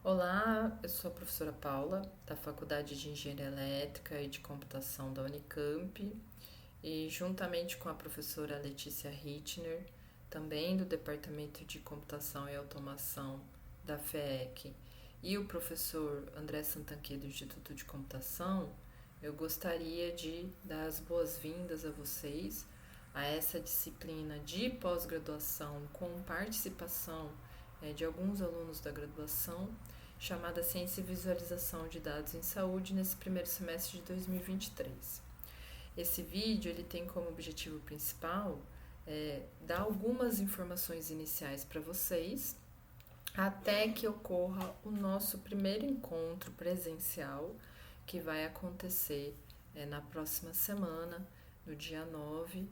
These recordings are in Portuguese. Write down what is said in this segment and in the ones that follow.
Olá, eu sou a professora Paula, da Faculdade de Engenharia Elétrica e de Computação da Unicamp, e juntamente com a professora Letícia Hitchner, também do Departamento de Computação e Automação da FEEC, e o professor André Santanquê, do Instituto de Computação, eu gostaria de dar as boas-vindas a vocês a essa disciplina de pós-graduação com participação de alguns alunos da graduação, chamada Ciência e Visualização de Dados em Saúde, nesse primeiro semestre de 2023. Esse vídeo ele tem como objetivo principal dar algumas informações iniciais para vocês, até que ocorra o nosso primeiro encontro presencial, que vai acontecer na próxima semana, no dia 9,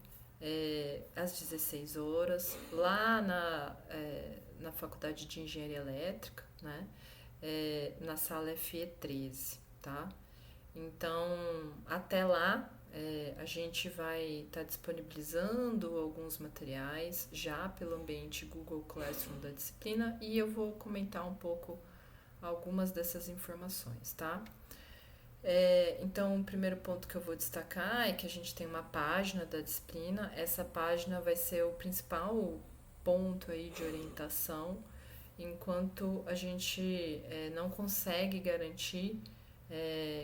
às 16 horas, lá na Faculdade de Engenharia Elétrica, né? Na sala FE13, tá? Então, até lá, a gente vai estar disponibilizando alguns materiais já pelo ambiente Google Classroom da disciplina e eu vou comentar um pouco algumas dessas informações, tá? Então, o primeiro ponto que eu vou destacar é que a gente tem uma página da disciplina. Essa página vai ser o principal ponto aí de orientação, enquanto a gente não consegue garantir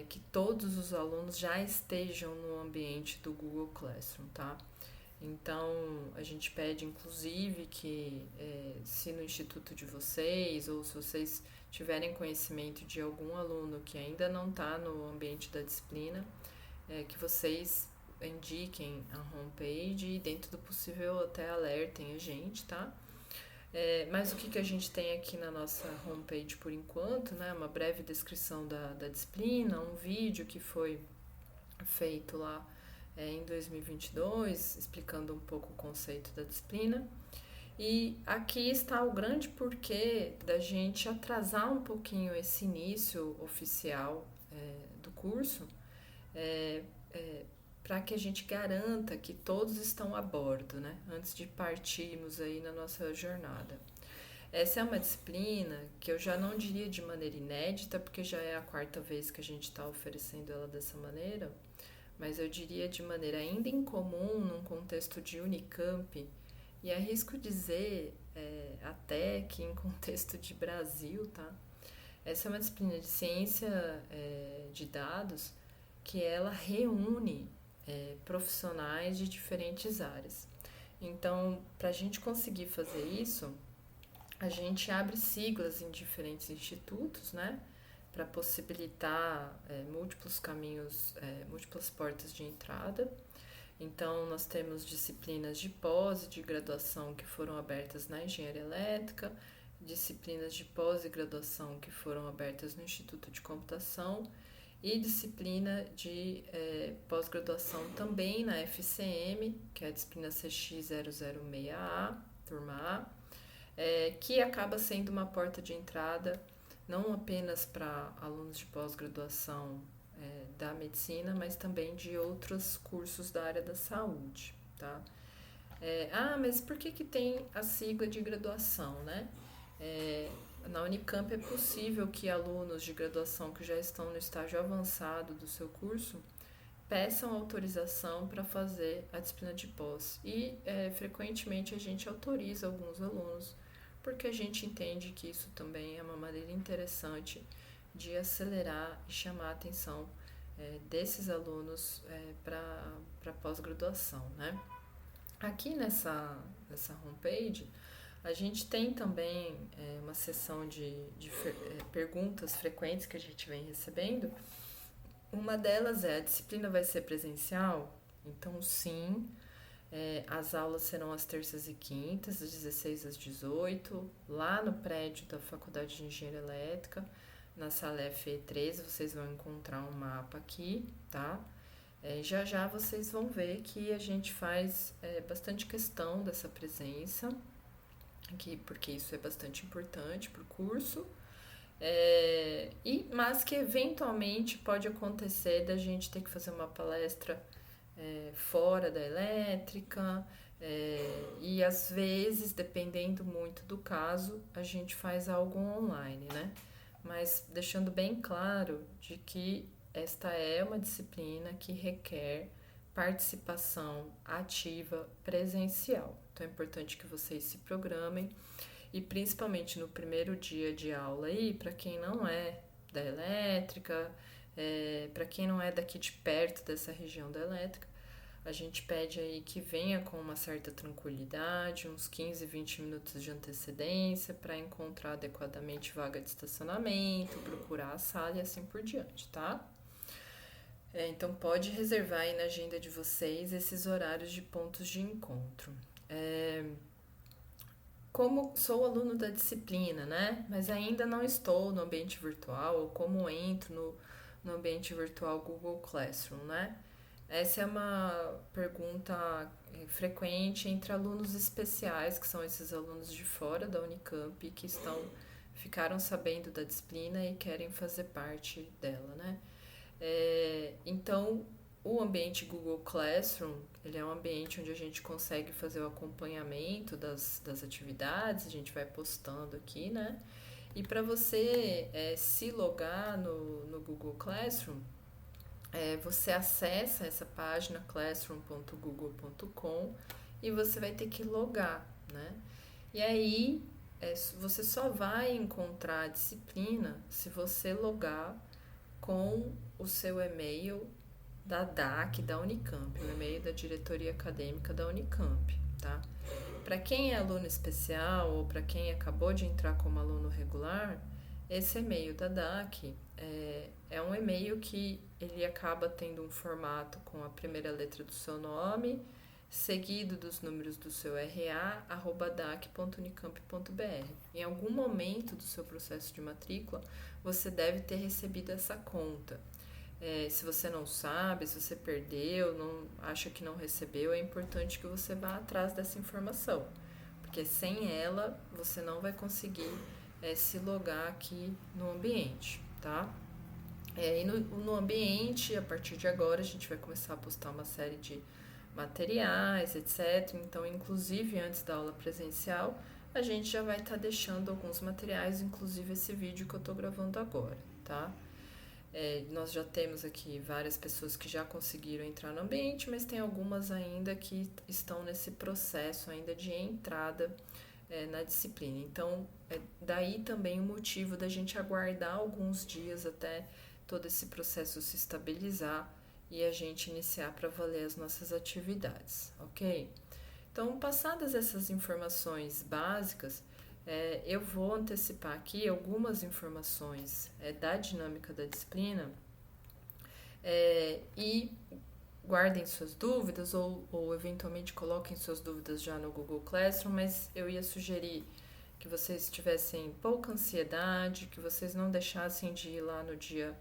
que todos os alunos já estejam no ambiente do Google Classroom, tá? Então, a gente pede, inclusive, que se no instituto de vocês ou se vocês tiverem conhecimento de algum aluno que ainda não está no ambiente da disciplina, que vocês indiquem a homepage e, dentro do possível, até alertem a gente, tá? Mas o que a gente tem aqui na nossa homepage por enquanto, né? Uma breve descrição da disciplina, um vídeo que foi feito lá em 2022, explicando um pouco o conceito da disciplina. E aqui está o grande porquê da gente atrasar um pouquinho esse início oficial do curso, para que a gente garanta que todos estão a bordo, né? Antes de partirmos aí na nossa jornada. Essa é uma disciplina que eu já não diria de maneira inédita, porque já é a quarta vez que a gente está oferecendo ela dessa maneira, mas eu diria de maneira ainda incomum num contexto de Unicamp, e arrisco dizer até que em contexto de Brasil, tá? Essa é uma disciplina de ciência de dados que ela reúne profissionais de diferentes áreas. Então, para a gente conseguir fazer isso, a gente abre siglas em diferentes institutos, né? Para possibilitar múltiplos caminhos, múltiplas portas de entrada. Então, nós temos disciplinas de pós e de graduação que foram abertas na engenharia elétrica, disciplinas de pós e graduação que foram abertas no Instituto de Computação e disciplina de pós-graduação também na FCM, que é a disciplina CX006A, turma A, que acaba sendo uma porta de entrada não apenas para alunos de pós-graduação da medicina, mas também de outros cursos da área da saúde, tá? Mas por que tem a sigla de graduação, né? Na Unicamp é possível que alunos de graduação que já estão no estágio avançado do seu curso peçam autorização para fazer a disciplina de pós. E frequentemente a gente autoriza alguns alunos, porque a gente entende que isso também é uma maneira interessante de acelerar e chamar a atenção desses alunos para pós-graduação, né? Aqui nessa homepage, a gente tem também uma seção de perguntas frequentes que a gente vem recebendo. Uma delas é: a disciplina vai ser presencial? Então, sim, as aulas serão às terças e quintas, das 16 às 18, lá no prédio da Faculdade de Engenharia Elétrica, na sala FE13. Vocês vão encontrar um mapa aqui, tá? Já já vocês vão ver que a gente faz bastante questão dessa presença, aqui, porque isso é bastante importante para o curso, mas que eventualmente pode acontecer da gente ter que fazer uma palestra fora da elétrica, e às vezes, dependendo muito do caso, a gente faz algo online, né? mas deixando bem claro de que esta é uma disciplina que requer participação ativa presencial. Então é importante que vocês se programem e principalmente no primeiro dia de aula aí, para quem não é da elétrica, para quem não é daqui de perto dessa região da elétrica, a gente pede aí que venha com uma certa tranquilidade, uns 15, 20 minutos de antecedência para encontrar adequadamente vaga de estacionamento, procurar a sala e assim por diante, tá? Então pode reservar aí na agenda de vocês esses horários de pontos de encontro. Como sou aluno da disciplina, né? Mas ainda não estou no ambiente virtual, ou como entro no ambiente virtual Google Classroom, né? Essa é uma pergunta frequente entre alunos especiais, que são esses alunos de fora da Unicamp, que ficaram sabendo da disciplina e querem fazer parte dela, né? Então, o ambiente Google Classroom, ele é um ambiente onde a gente consegue fazer o acompanhamento das atividades, a gente vai postando aqui, né? E para você se logar no Google Classroom, você acessa essa página classroom.google.com e você vai ter que logar, né? E aí, você só vai encontrar a disciplina se você logar com o seu e-mail da DAC, da Unicamp, o e-mail da diretoria acadêmica da Unicamp, tá? Para quem é aluno especial ou para quem acabou de entrar como aluno regular, esse e-mail da DAC é um e-mail que ele acaba tendo um formato com a primeira letra do seu nome, seguido dos números do seu RA, @dac.unicamp.br. Em algum momento do seu processo de matrícula, você deve ter recebido essa conta. Se você não sabe, se você perdeu, não acha que não recebeu, é importante que você vá atrás dessa informação, porque sem ela você não vai conseguir se logar aqui no ambiente, tá? E no ambiente, a partir de agora, a gente vai começar a postar uma série de materiais, etc. Então, inclusive antes da aula presencial, a gente já vai estar deixando alguns materiais, inclusive esse vídeo que eu estou gravando agora, tá? Nós já temos aqui várias pessoas que já conseguiram entrar no ambiente, mas tem algumas ainda que estão nesse processo ainda de entrada na disciplina. Então, daí também o motivo da gente aguardar alguns dias até todo esse processo se estabilizar e a gente iniciar para valer as nossas atividades, ok? Então, passadas essas informações básicas, eu vou antecipar aqui algumas informações da dinâmica da disciplina e guardem suas dúvidas ou eventualmente coloquem suas dúvidas já no Google Classroom, mas eu ia sugerir que vocês tivessem pouca ansiedade, que vocês não deixassem de ir lá no dia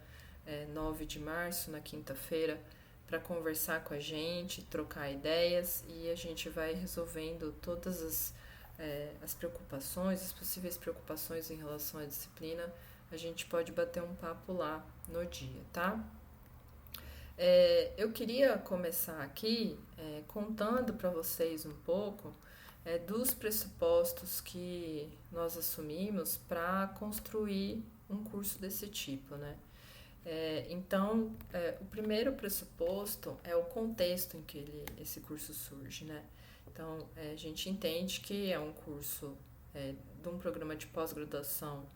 9 de março, na quinta-feira, para conversar com a gente, trocar ideias e a gente vai resolvendo todas as preocupações, as possíveis preocupações em relação à disciplina. A gente pode bater um papo lá no dia, tá? Eu queria começar aqui contando para vocês um pouco dos pressupostos que nós assumimos para construir um curso desse tipo, né? Então, o primeiro pressuposto é o contexto em que esse curso surge, né? Então, a gente entende que é um curso de um programa de pós-graduação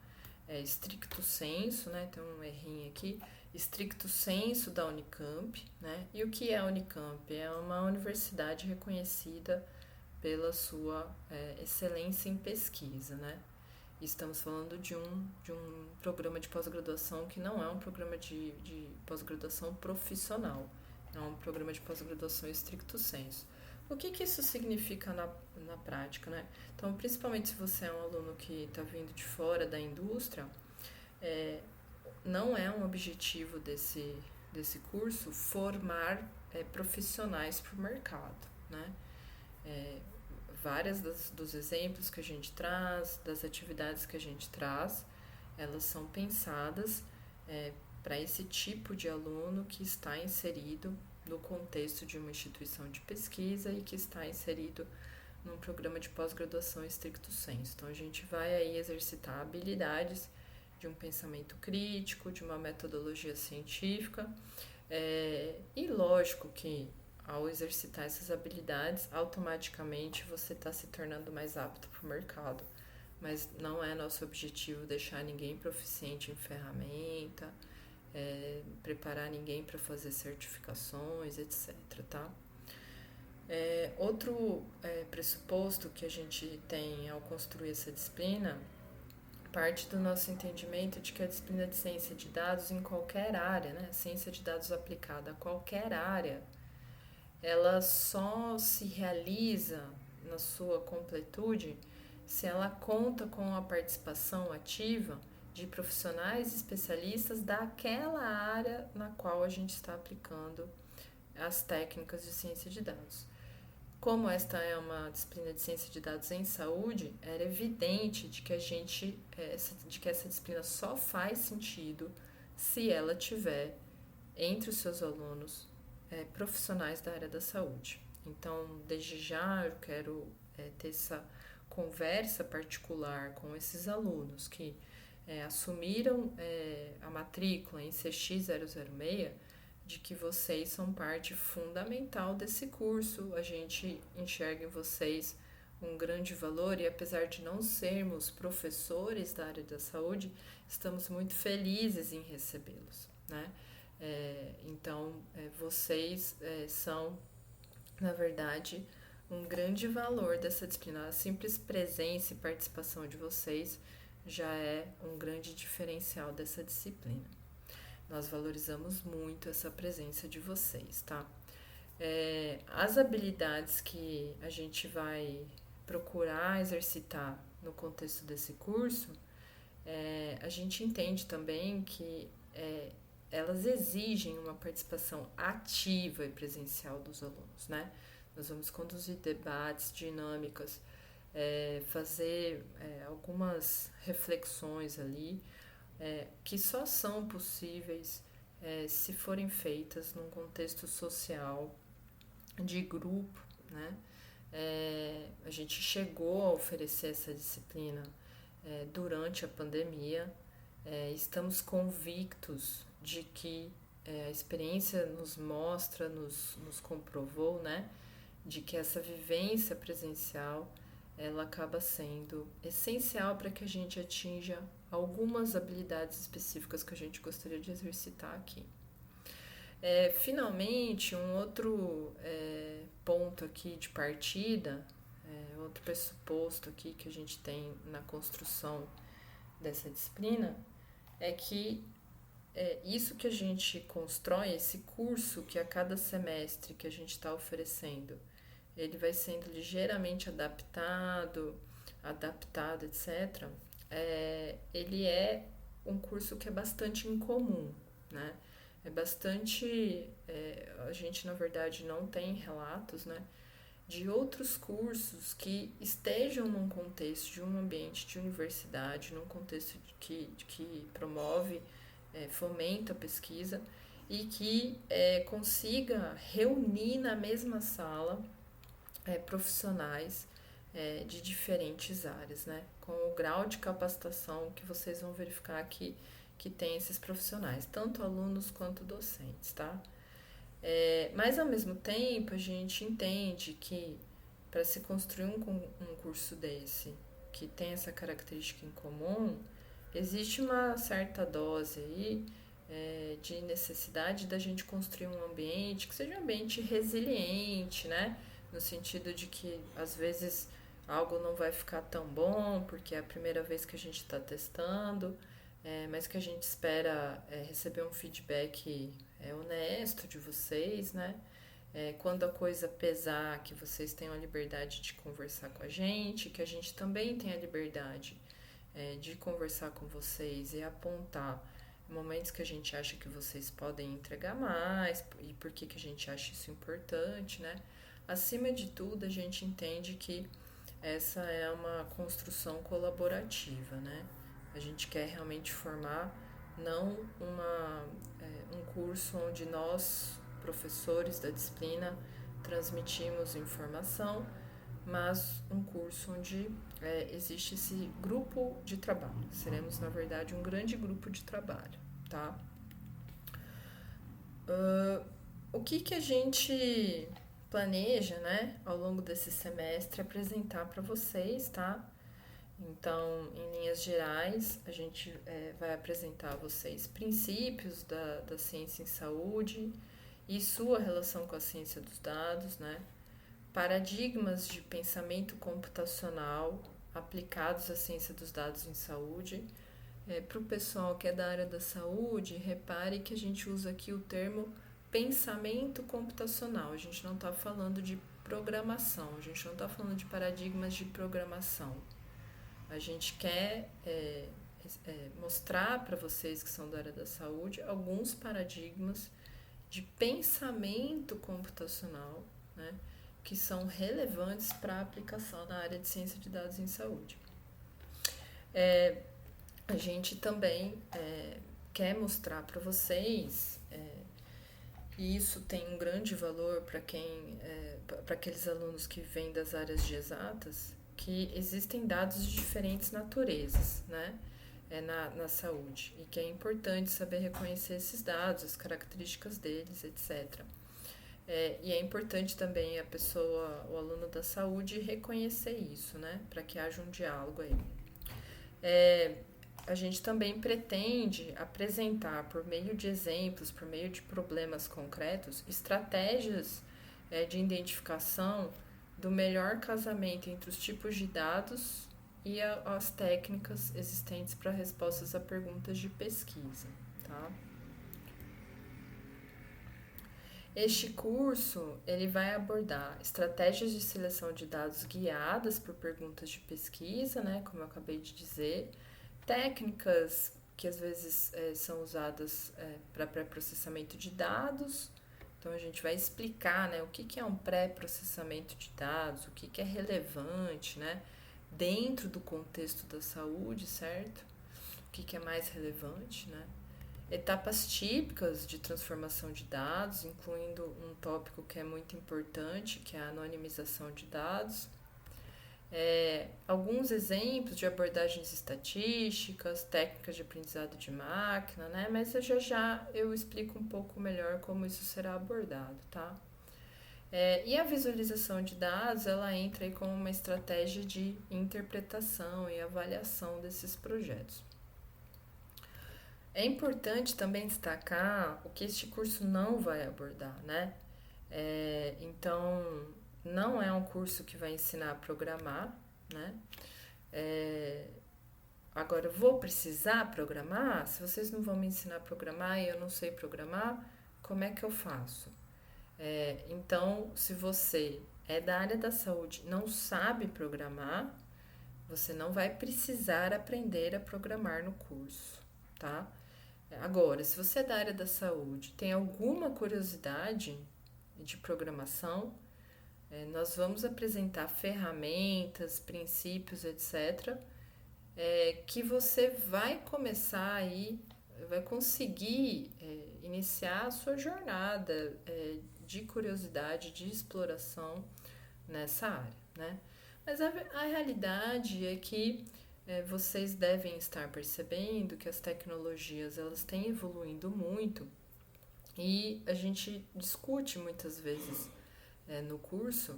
stricto sensu, né? Tem um errinho aqui, stricto sensu da Unicamp, né? E o que é a Unicamp? É uma universidade reconhecida pela sua excelência em pesquisa, né? Estamos falando de um programa de pós-graduação que não é um programa de pós-graduação profissional, é um programa de pós-graduação stricto sensu. O que isso significa na prática, né? Então, principalmente se você é um aluno que está vindo de fora da indústria, não é um objetivo desse curso formar profissionais para o mercado, né? Várias dos exemplos que a gente traz, das atividades que a gente traz, elas são pensadas para esse tipo de aluno que está inserido no contexto de uma instituição de pesquisa e que está inserido num programa de pós-graduação stricto sensu. Então, a gente vai aí exercitar habilidades de um pensamento crítico, de uma metodologia científica. E lógico que ao exercitar essas habilidades, automaticamente você está se tornando mais apto para o mercado. Mas não é nosso objetivo deixar ninguém proficiente em ferramenta, preparar ninguém para fazer certificações, etc. Tá? Outro pressuposto que a gente tem ao construir essa disciplina parte do nosso entendimento de que a disciplina de ciência de dados em qualquer área, né, ciência de dados aplicada a qualquer área, ela só se realiza na sua completude se ela conta com a participação ativa de profissionais especialistas daquela área na qual a gente está aplicando as técnicas de ciência de dados. Como esta é uma disciplina de ciência de dados em saúde, era evidente de que essa disciplina só faz sentido se ela tiver entre os seus alunos profissionais da área da saúde. Então, desde já, eu quero ter essa conversa particular com esses alunos que assumiram a matrícula em CX006, de que vocês são parte fundamental desse curso. A gente enxerga em vocês um grande valor e, apesar de não sermos professores da área da saúde, estamos muito felizes em recebê-los, né? Então, vocês são, na verdade, um grande valor dessa disciplina. A simples presença e participação de vocês já é um grande diferencial dessa disciplina. Nós valorizamos muito essa presença de vocês, tá? As habilidades que a gente vai procurar exercitar no contexto desse curso, a gente entende também que elas exigem uma participação ativa e presencial dos alunos, né? Nós vamos conduzir debates, dinâmicas, fazer algumas reflexões ali, que só são possíveis se forem feitas num contexto social, de grupo, né? A gente chegou a oferecer essa disciplina durante a pandemia, estamos convictos de que a experiência nos mostra, nos comprovou, né? De que essa vivência presencial ela acaba sendo essencial para que a gente atinja algumas habilidades específicas que a gente gostaria de exercitar aqui. Finalmente, um outro ponto aqui de partida, outro pressuposto aqui que a gente tem na construção dessa disciplina, é que isso que a gente constrói, esse curso que a cada semestre que a gente está oferecendo, ele vai sendo ligeiramente adaptado, etc. Ele é um curso que é bastante incomum, né? A gente, na verdade, não tem relatos, né, de outros cursos que estejam num contexto de um ambiente de universidade, num contexto que promove, fomenta a pesquisa e que consiga reunir na mesma sala profissionais de diferentes áreas, né? Com o grau de capacitação que vocês vão verificar aqui que tem esses profissionais, tanto alunos quanto docentes, tá? Mas, ao mesmo tempo, a gente entende que para se construir um curso desse, que tem essa característica em comum, existe uma certa dose aí de necessidade da gente construir um ambiente que seja um ambiente resiliente, né? No sentido de que, às vezes, algo não vai ficar tão bom, porque é a primeira vez que a gente está testando, mas que a gente espera receber um feedback honesto de vocês, né? Quando a coisa pesar, que vocês tenham a liberdade de conversar com a gente, que a gente também tenha a liberdade de conversar com vocês e apontar momentos que a gente acha que vocês podem entregar mais e por que a gente acha isso importante, né? Acima de tudo, a gente entende que essa é uma construção colaborativa, né? A gente quer realmente formar, não um curso onde nós, professores da disciplina, transmitimos informação, mas um curso onde existe esse grupo de trabalho. Seremos, na verdade, um grande grupo de trabalho, tá? O que a gente planeja, né, ao longo desse semestre apresentar para vocês, tá? Então, em linhas gerais, a gente vai apresentar a vocês princípios da ciência em saúde e sua relação com a ciência dos dados, né? Paradigmas de pensamento computacional aplicados à ciência dos dados em saúde. Para o pessoal que é da área da saúde, repare que a gente usa aqui o termo pensamento computacional. A gente não está falando de programação, a gente não está falando de paradigmas de programação. A gente quer mostrar para vocês que são da área da saúde alguns paradigmas de pensamento computacional, né, que são relevantes para a aplicação na área de ciência de dados em saúde. A gente também quer mostrar para vocês, e isso tem um grande valor para para aqueles alunos que vêm das áreas de exatas, que existem dados de diferentes naturezas, né, na saúde, e que é importante saber reconhecer esses dados, as características deles, etc. E é importante também o aluno da saúde, reconhecer isso, né, para que haja um diálogo aí. A gente também pretende apresentar, por meio de exemplos, por meio de problemas concretos, estratégias de identificação do melhor casamento entre os tipos de dados e as técnicas existentes para respostas a perguntas de pesquisa, tá? Este curso ele vai abordar estratégias de seleção de dados guiadas por perguntas de pesquisa, né, como eu acabei de dizer, técnicas que às vezes são usadas para pré-processamento de dados. Então a gente vai explicar, né, o que é um pré-processamento de dados, o que é relevante, né, dentro do contexto da saúde, certo? O que é mais relevante, né? Etapas típicas de transformação de dados, incluindo um tópico que é muito importante, que é a anonimização de dados. Alguns exemplos de abordagens estatísticas, técnicas de aprendizado de máquina, né? Mas já eu explico um pouco melhor como isso será abordado, tá? E a visualização de dados, ela entra aí como uma estratégia de interpretação e avaliação desses projetos. É importante também destacar o que este curso não vai abordar, né? Então, não é um curso que vai ensinar a programar, né? Agora, eu vou precisar programar? Se vocês não vão me ensinar a programar e eu não sei programar, como é que eu faço? Então, se você é da área da saúde, não sabe programar, você não vai precisar aprender a programar no curso, tá? Agora, se você é da área da saúde, tem alguma curiosidade de programação, nós vamos apresentar ferramentas, princípios, etc., que você vai começar aí, vai conseguir iniciar a sua jornada de curiosidade, de exploração nessa área, né? Mas a realidade é que vocês devem estar percebendo que as tecnologias elas têm evoluindo muito e a gente discute muitas vezes no curso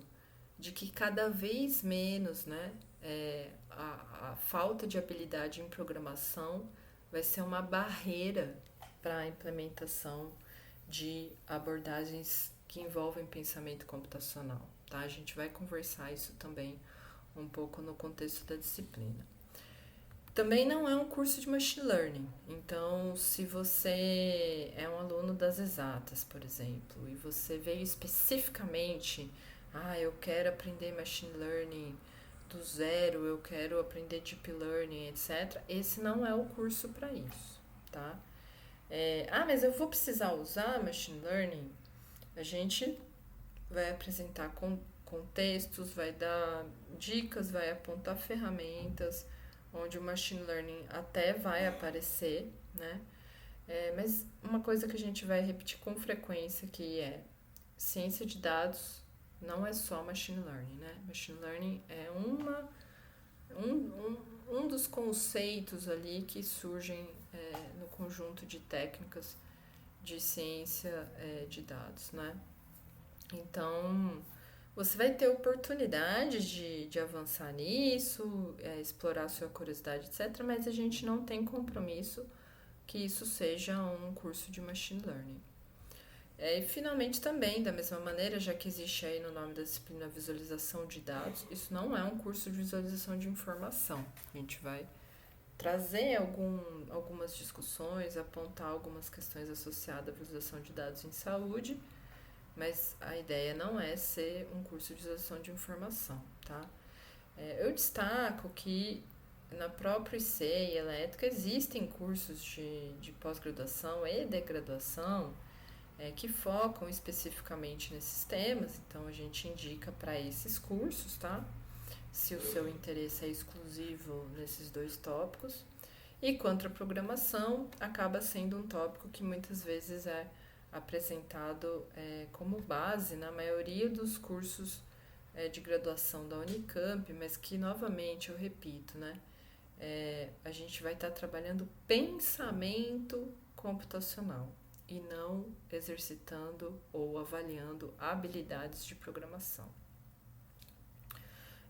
de que cada vez menos, né, a falta de habilidade em programação vai ser uma barreira para a implementação de abordagens que envolvem pensamento computacional, tá? A gente vai conversar isso também um pouco no contexto da disciplina. Também não é um curso de machine learning, então se você é um aluno das exatas, por exemplo, e você veio especificamente, eu quero aprender machine learning do zero, eu quero aprender deep learning, etc., esse não é o curso para isso, tá? Mas eu vou precisar usar machine learning? A gente vai apresentar contextos, vai dar dicas, vai apontar ferramentas, onde o machine learning até vai aparecer, né? Mas uma coisa que a gente vai repetir com frequência que é ciência de dados não é só machine learning, né? Machine learning é um dos conceitos ali que surgem no conjunto de técnicas de ciência de dados, né? Então, você vai ter oportunidade de avançar nisso, explorar sua curiosidade, etc., mas a gente não tem compromisso que isso seja um curso de machine learning. E finalmente também, da mesma maneira, já que existe aí no nome da disciplina visualização de dados, isso não é um curso de visualização de informação. A gente vai trazer algumas discussões, apontar algumas questões associadas à visualização de dados em saúde, mas a ideia não é ser um curso de visualização de informação, tá? Eu destaco que na própria IC e Elétrica existem cursos de pós-graduação e de graduação que focam especificamente nesses temas, então a gente indica para esses cursos, tá? Se o seu interesse é exclusivo nesses dois tópicos. E quanto à programação, acaba sendo um tópico que muitas vezes é apresentado como base na maioria dos cursos de graduação da Unicamp, mas que, novamente, eu repito, né? A gente vai estar trabalhando pensamento computacional e não exercitando ou avaliando habilidades de programação.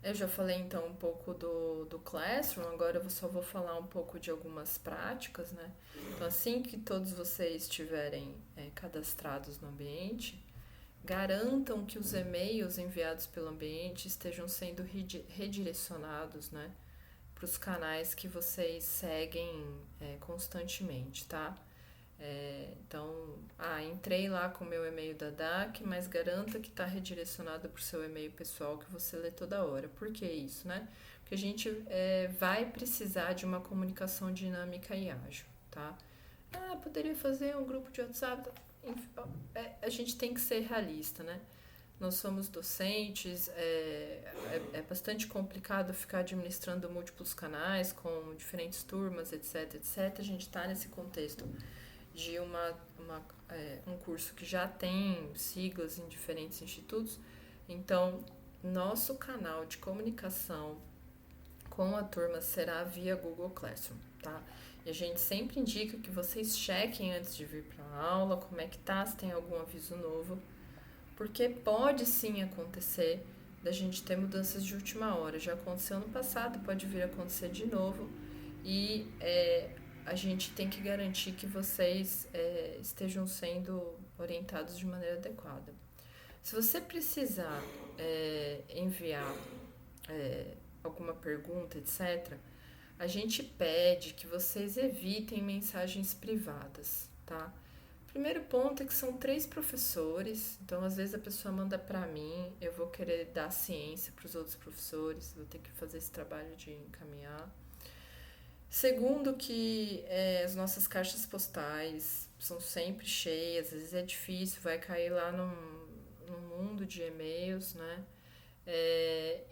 Eu já falei então um pouco do Classroom, agora eu só vou falar um pouco de algumas práticas, né? Então, assim que todos vocês estiverem cadastrados no ambiente, garantam que os e-mails enviados pelo ambiente estejam sendo redirecionados, né, para os canais que vocês seguem constantemente, tá? Então, entrei lá com o meu e-mail da DAC, mas garanta que está redirecionado para o seu e-mail pessoal que você lê toda hora. Por que isso, né? Porque a gente vai precisar de uma comunicação dinâmica e ágil, tá? Poderia fazer um grupo de WhatsApp. A gente tem que ser realista, né? Nós somos docentes, é bastante complicado ficar administrando múltiplos canais com diferentes turmas, etc, etc. A gente está nesse contexto de um curso que já tem siglas em diferentes institutos. Então, nosso canal de comunicação com a turma será via Google Classroom, tá? E a gente sempre indica que vocês chequem antes de vir para a aula, como é que tá, se tem algum aviso novo, porque pode sim acontecer da gente ter mudanças de última hora. Já aconteceu no passado, pode vir a acontecer de novo, e a gente tem que garantir que vocês estejam sendo orientados de maneira adequada. Se você precisar enviar alguma pergunta, etc., a gente pede que vocês evitem mensagens privadas, tá? Primeiro ponto é que são 3 professores, então às vezes a pessoa manda para mim, eu vou querer dar ciência para os outros professores, vou ter que fazer esse trabalho de encaminhar. Segundo, que as nossas caixas postais são sempre cheias, às vezes é difícil, vai cair lá num mundo de e-mails, né?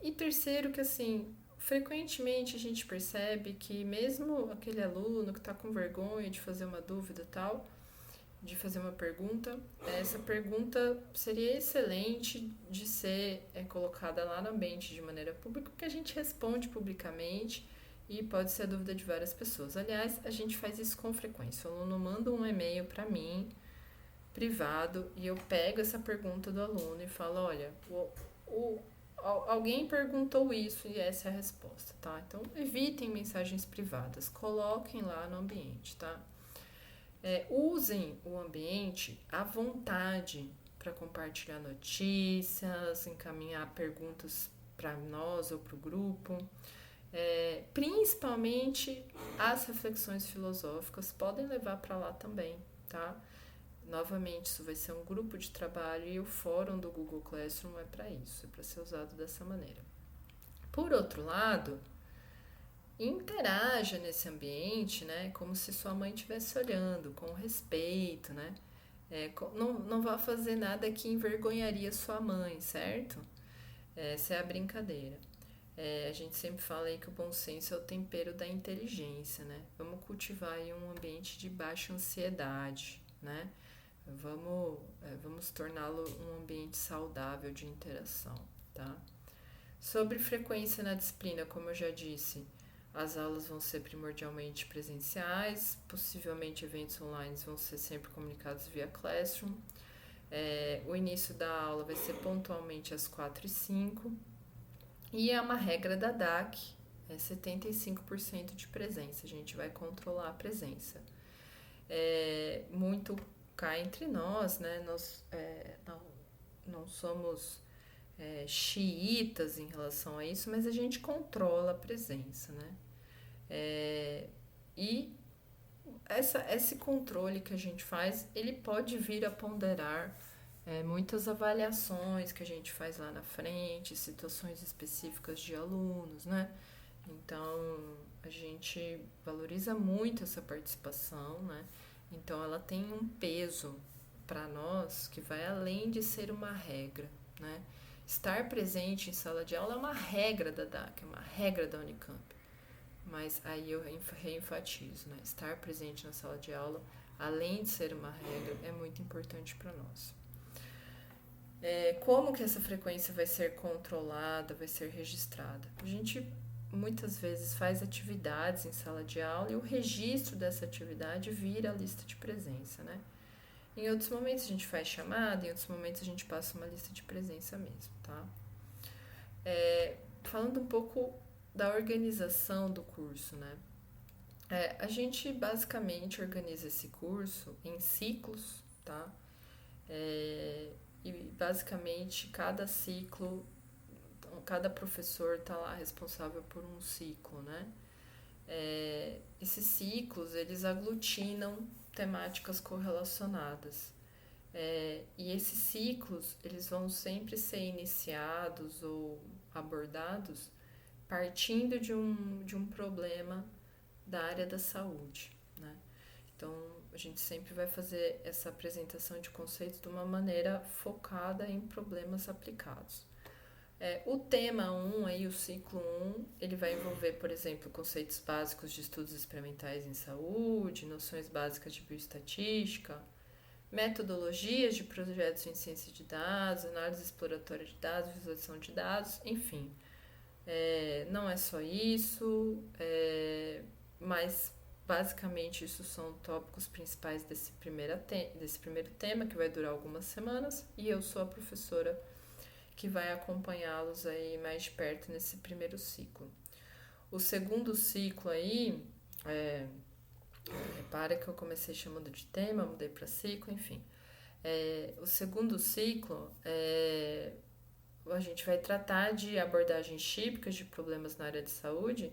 E terceiro, que assim, frequentemente a gente percebe que mesmo aquele aluno que está com vergonha de fazer uma dúvida e tal, de fazer uma pergunta, essa pergunta seria excelente de ser colocada lá no ambiente de maneira pública, porque a gente responde publicamente e pode ser a dúvida de várias pessoas. Aliás, a gente faz isso com frequência. O aluno manda um e-mail para mim, privado, e eu pego essa pergunta do aluno e falo, olha, alguém perguntou isso e essa é a resposta, tá? Então, evitem mensagens privadas, coloquem lá no ambiente, tá? Usem o ambiente à vontade para compartilhar notícias, encaminhar perguntas para nós ou para o grupo. Principalmente as reflexões filosóficas podem levar para lá também, tá? Novamente, isso vai ser um grupo de trabalho e o fórum do Google Classroom é para isso, é para ser usado dessa maneira. Por outro lado, interaja nesse ambiente, né, como se sua mãe estivesse olhando, com respeito, né? Não vá fazer nada que envergonharia sua mãe, certo? Essa é a brincadeira. A gente sempre fala aí que o bom senso é o tempero da inteligência, né? Vamos cultivar aí um ambiente de baixa ansiedade, né? Vamos torná-lo um ambiente saudável de interação, tá? Sobre frequência na disciplina, como eu já disse, as aulas vão ser primordialmente presenciais, possivelmente eventos online vão ser sempre comunicados via Classroom. O início da aula vai ser pontualmente às 4h05 e é uma regra da DAC, 75% de presença, a gente vai controlar a presença. Muito cá entre nós, né? Nós não somos xiitas em relação a isso, mas a gente controla a presença, né? E esse controle que a gente faz, ele pode vir a ponderar muitas avaliações que a gente faz lá na frente, situações específicas de alunos, né? Então, a gente valoriza muito essa participação, né? Então, ela tem um peso para nós que vai além de ser uma regra, né? Estar presente em sala de aula é uma regra da DAC, é uma regra da Unicamp. Mas aí eu reenfatizo, né? Estar presente na sala de aula, além de ser uma regra, é muito importante para nós. Como que essa frequência vai ser controlada, vai ser registrada? A gente muitas vezes faz atividades em sala de aula e o registro dessa atividade vira a lista de presença, né? Em outros momentos a gente faz chamada, em outros momentos a gente passa uma lista de presença mesmo, tá? Falando um pouco da organização do curso, né? A gente basicamente organiza esse curso em ciclos, tá? E basicamente cada ciclo, cada professor está lá responsável por um ciclo, né? Esses ciclos, eles aglutinam temáticas correlacionadas. E esses ciclos, eles vão sempre ser iniciados ou abordados partindo de um problema da área da saúde, né? Então, a gente sempre vai fazer essa apresentação de conceitos de uma maneira focada em problemas aplicados. O tema 1, aí, o ciclo 1, ele vai envolver, por exemplo, conceitos básicos de estudos experimentais em saúde, noções básicas de bioestatística, metodologias de projetos em ciência de dados, análise exploratória de dados, visualização de dados, enfim. Não é só isso, mas basicamente isso são tópicos principais desse primeiro tema, que vai durar algumas semanas, e eu sou a professora que vai acompanhá-los aí mais de perto nesse primeiro ciclo. O segundo ciclo aí, repara que eu comecei chamando de tema, mudei para ciclo, enfim. O segundo ciclo, a gente vai tratar de abordagens típicas de problemas na área de saúde,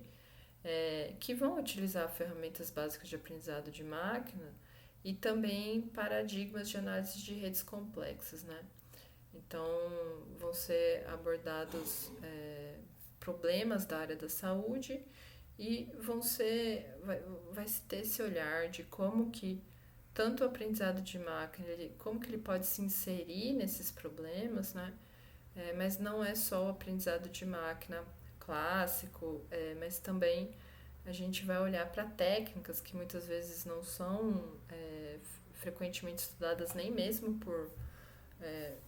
que vão utilizar ferramentas básicas de aprendizado de máquina e também paradigmas de análise de redes complexas, né? Então, vão ser abordados problemas da área da saúde e vai se ter esse olhar de como que tanto o aprendizado de máquina, como que ele pode se inserir nesses problemas, né? Mas não é só o aprendizado de máquina clássico, mas também a gente vai olhar para técnicas que muitas vezes não são frequentemente estudadas nem mesmo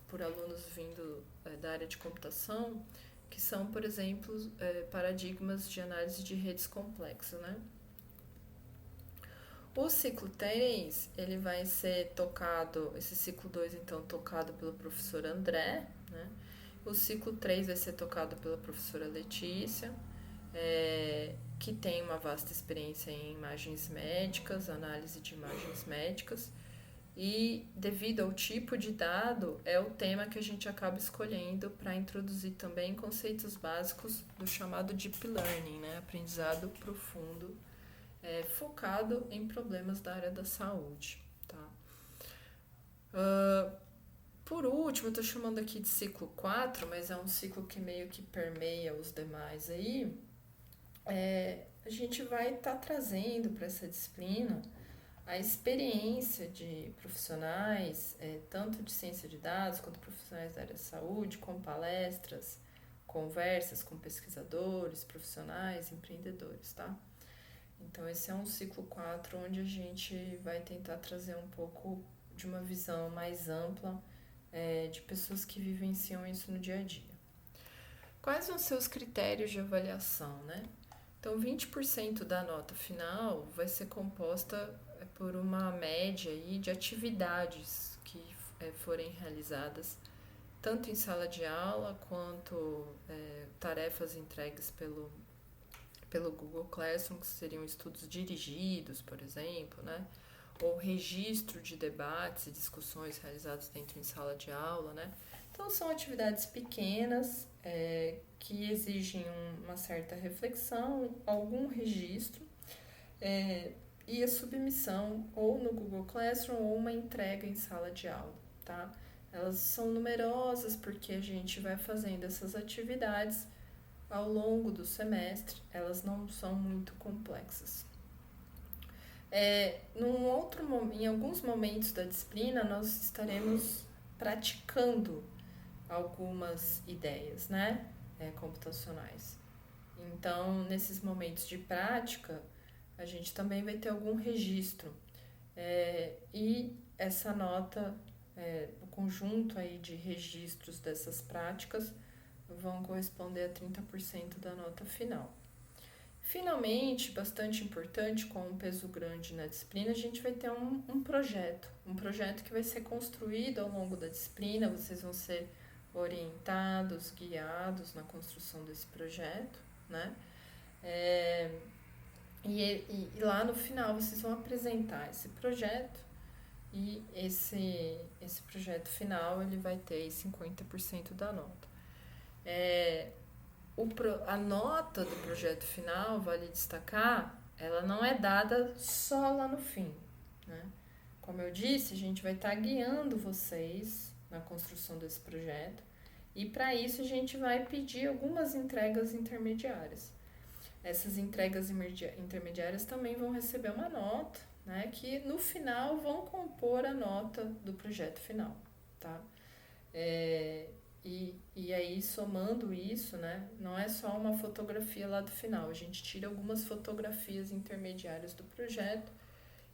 por alunos vindo da área de computação, que são, por exemplo, paradigmas de análise de redes complexas, né? O ciclo 3, ele vai ser tocado, esse ciclo 2, então, tocado pelo professor André, né? O ciclo 3 vai ser tocado pela professora Letícia, que tem uma vasta experiência em imagens médicas, análise de imagens médicas, e devido ao tipo de dado, é o tema que a gente acaba escolhendo para introduzir também conceitos básicos do chamado Deep Learning, né? Aprendizado profundo, focado em problemas da área da saúde, tá? Por último, eu estou chamando aqui de ciclo 4, mas é um ciclo que meio que permeia os demais aí. A gente vai estar trazendo para essa disciplina a experiência de profissionais, tanto de ciência de dados quanto profissionais da área de saúde, com palestras, conversas com pesquisadores, profissionais, empreendedores, tá? Então, esse é um ciclo 4 onde a gente vai tentar trazer um pouco de uma visão mais ampla de pessoas que vivenciam isso no dia a dia. Quais vão ser os critérios de avaliação, né? Então, 20% da nota final vai ser composta por uma média aí de atividades que forem realizadas tanto em sala de aula quanto tarefas entregues pelo Google Classroom, que seriam estudos dirigidos, por exemplo, né? Ou registro de debates e discussões realizados dentro em sala de aula, né? Então, são atividades pequenas que exigem uma certa reflexão, algum registro e a submissão ou no Google Classroom ou uma entrega em sala de aula, tá? Elas são numerosas porque a gente vai fazendo essas atividades ao longo do semestre, elas não são muito complexas. Em alguns momentos da disciplina, nós estaremos praticando algumas ideias, né, computacionais. Então, nesses momentos de prática, a gente também vai ter algum registro. E essa nota, o conjunto aí de registros dessas práticas vão corresponder a 30% da nota final. Finalmente, bastante importante, com um peso grande na disciplina, a gente vai ter um projeto que vai ser construído ao longo da disciplina, vocês vão ser orientados, guiados na construção desse projeto, né? E lá no final vocês vão apresentar esse projeto e esse projeto final ele vai ter 50% da nota. A nota do projeto final, vale destacar, ela não é dada só lá no fim, né? Como eu disse, a gente vai estar guiando vocês na construção desse projeto e para isso a gente vai pedir algumas entregas intermediárias. Essas entregas intermediárias também vão receber uma nota, né, que no final vão compor a nota do projeto final, tá? E aí, somando isso, né, não é só uma fotografia lá do final, a gente tira algumas fotografias intermediárias do projeto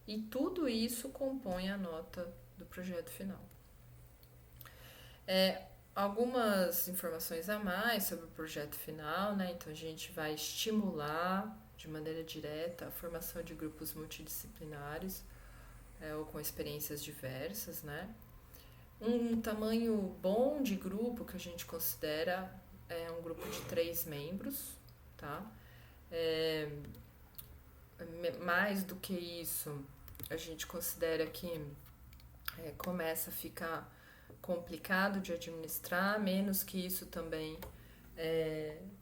e tudo isso compõe a nota do projeto final. Algumas informações a mais sobre o projeto final, né? Então, a gente vai estimular de maneira direta a formação de grupos multidisciplinares ou com experiências diversas, né? Um tamanho bom de grupo que a gente considera é um grupo de 3 membros, tá? Mais do que isso, a gente considera que começa a ficar complicado de administrar, menos que isso também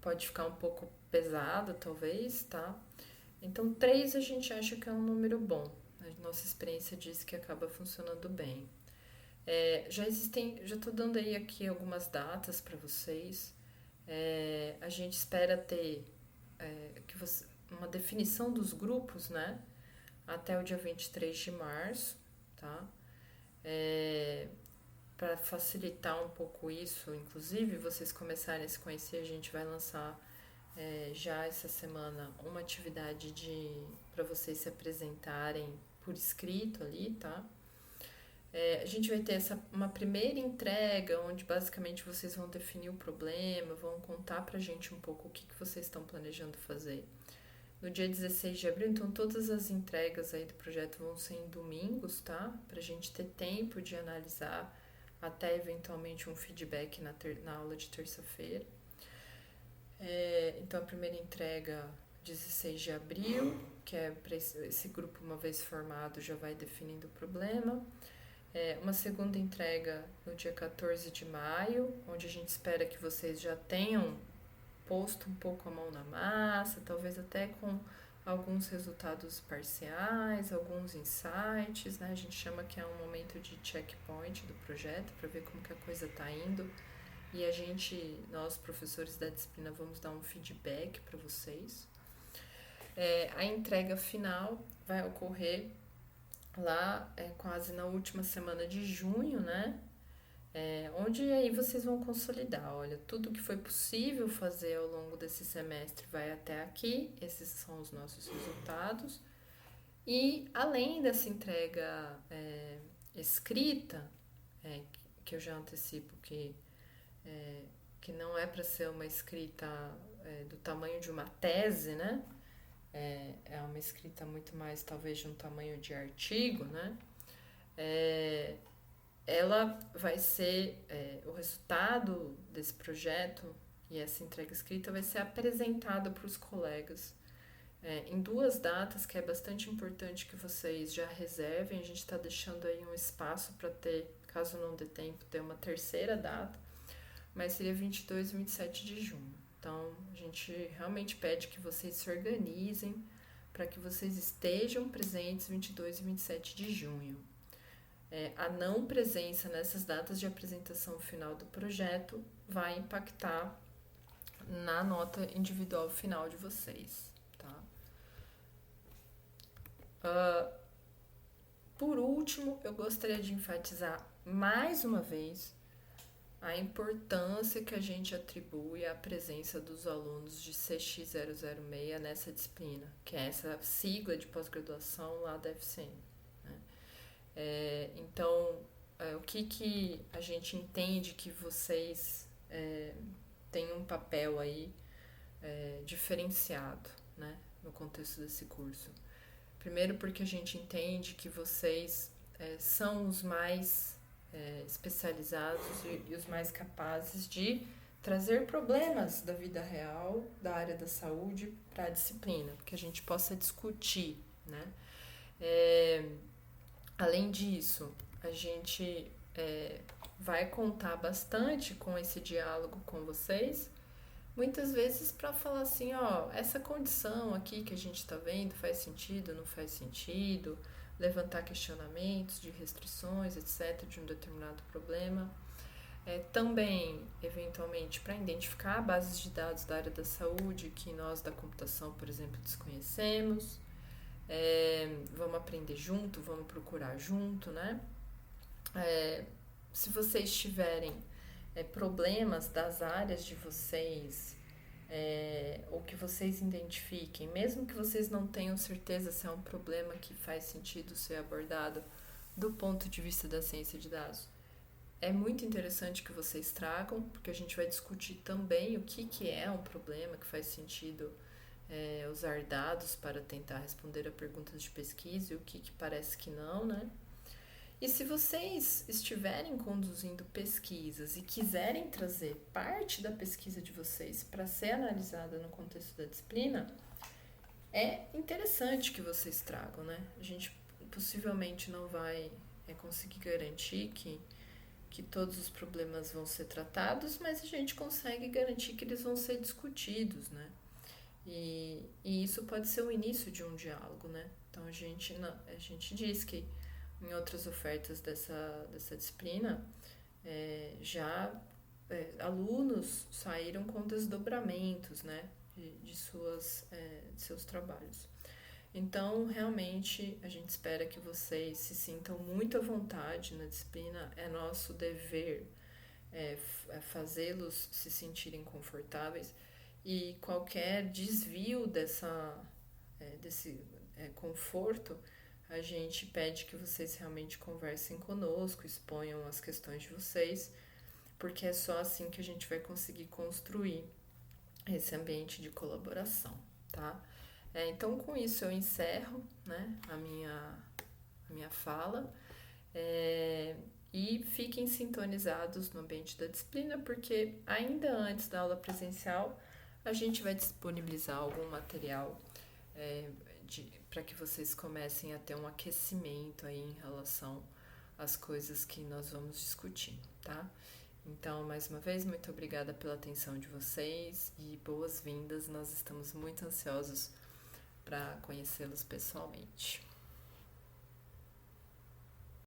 pode ficar um pouco pesado, talvez, tá? Então, 3 a gente acha que é um número bom. A nossa experiência diz que acaba funcionando bem. Já estou dando aí aqui algumas datas para vocês. A gente espera ter uma definição dos grupos, né? Até o dia 23 de março, tá? Para facilitar um pouco isso, inclusive, vocês começarem a se conhecer, a gente vai lançar já essa semana uma atividade para vocês se apresentarem por escrito ali, tá? A gente vai ter uma primeira entrega, onde basicamente vocês vão definir o problema, vão contar pra gente um pouco o que vocês estão planejando fazer. No dia 16 de abril, então todas as entregas aí do projeto vão ser em domingos, tá? Pra gente ter tempo de analisar até eventualmente um feedback na aula de terça-feira. Então a primeira entrega 16 de abril, que é para esse grupo, uma vez formado, já vai definindo o problema. Uma segunda entrega no dia 14 de maio, onde a gente espera que vocês já tenham posto um pouco a mão na massa, talvez até com alguns resultados parciais, alguns insights, né? A gente chama que é um momento de checkpoint do projeto, para ver como que a coisa está indo. E nós professores da disciplina, vamos dar um feedback para vocês. A entrega final vai ocorrer lá quase na última semana de junho, né? Onde aí vocês vão consolidar, olha, tudo que foi possível fazer ao longo desse semestre vai até aqui, esses são os nossos resultados. E além dessa entrega escrita, que eu já antecipo que não é para ser uma escrita do tamanho de uma tese, né? É uma escrita muito mais, talvez, de um tamanho de artigo, né? Ela vai ser, o resultado desse projeto e essa entrega escrita vai ser apresentada para os colegas em 2 datas, que é bastante importante que vocês já reservem. A gente está deixando aí um espaço para ter, caso não dê tempo, ter uma terceira data, mas seria 22 e 27 de junho. Então, a gente realmente pede que vocês se organizem para que vocês estejam presentes 22 e 27 de junho. A não presença nessas datas de apresentação final do projeto vai impactar na nota individual final de vocês, tá? Por último, eu gostaria de enfatizar mais uma vez a importância que a gente atribui à presença dos alunos de CX006 nessa disciplina, que é essa sigla de pós-graduação lá da FCM. Né? Então, o que a gente entende que vocês têm um papel aí diferenciado, né, no contexto desse curso? Primeiro porque a gente entende que vocês são os mais especializados e os mais capazes de trazer problemas da vida real, da área da saúde, para a disciplina, que a gente possa discutir, né? Além disso, a gente vai contar bastante com esse diálogo com vocês, muitas vezes para falar assim, ó, essa condição aqui que a gente está vendo faz sentido, não faz sentido, levantar questionamentos de restrições, etc., de um determinado problema. Também, eventualmente, para identificar bases de dados da área da saúde que nós da computação, por exemplo, desconhecemos. Vamos aprender junto, vamos procurar junto, né? Se vocês tiverem problemas das áreas de vocês, ou que vocês identifiquem, mesmo que vocês não tenham certeza se é um problema que faz sentido ser abordado do ponto de vista da ciência de dados, é muito interessante que vocês tragam, porque a gente vai discutir também o que é um problema que faz sentido usar dados para tentar responder a perguntas de pesquisa e o que parece que não, né? E se vocês estiverem conduzindo pesquisas e quiserem trazer parte da pesquisa de vocês para ser analisada no contexto da disciplina, é interessante que vocês tragam, né? A gente possivelmente não vai conseguir garantir que todos os problemas vão ser tratados, mas a gente consegue garantir que eles vão ser discutidos, né? E isso pode ser o início de um diálogo, né? Então a gente diz que em outras ofertas dessa disciplina, alunos saíram com desdobramentos, né, de seus trabalhos. Então, realmente, a gente espera que vocês se sintam muito à vontade na disciplina. É nosso dever fazê-los se sentirem confortáveis, e qualquer desvio desse conforto, a gente pede que vocês realmente conversem conosco, exponham as questões de vocês, porque é só assim que a gente vai conseguir construir esse ambiente de colaboração, tá? Então, com isso, eu encerro, né, a minha fala, e fiquem sintonizados no ambiente da disciplina, porque ainda antes da aula presencial, a gente vai disponibilizar algum material para que vocês comecem a ter um aquecimento aí em relação às coisas que nós vamos discutir, tá? Então, mais uma vez, muito obrigada pela atenção de vocês e boas-vindas. Nós estamos muito ansiosos para conhecê-los pessoalmente.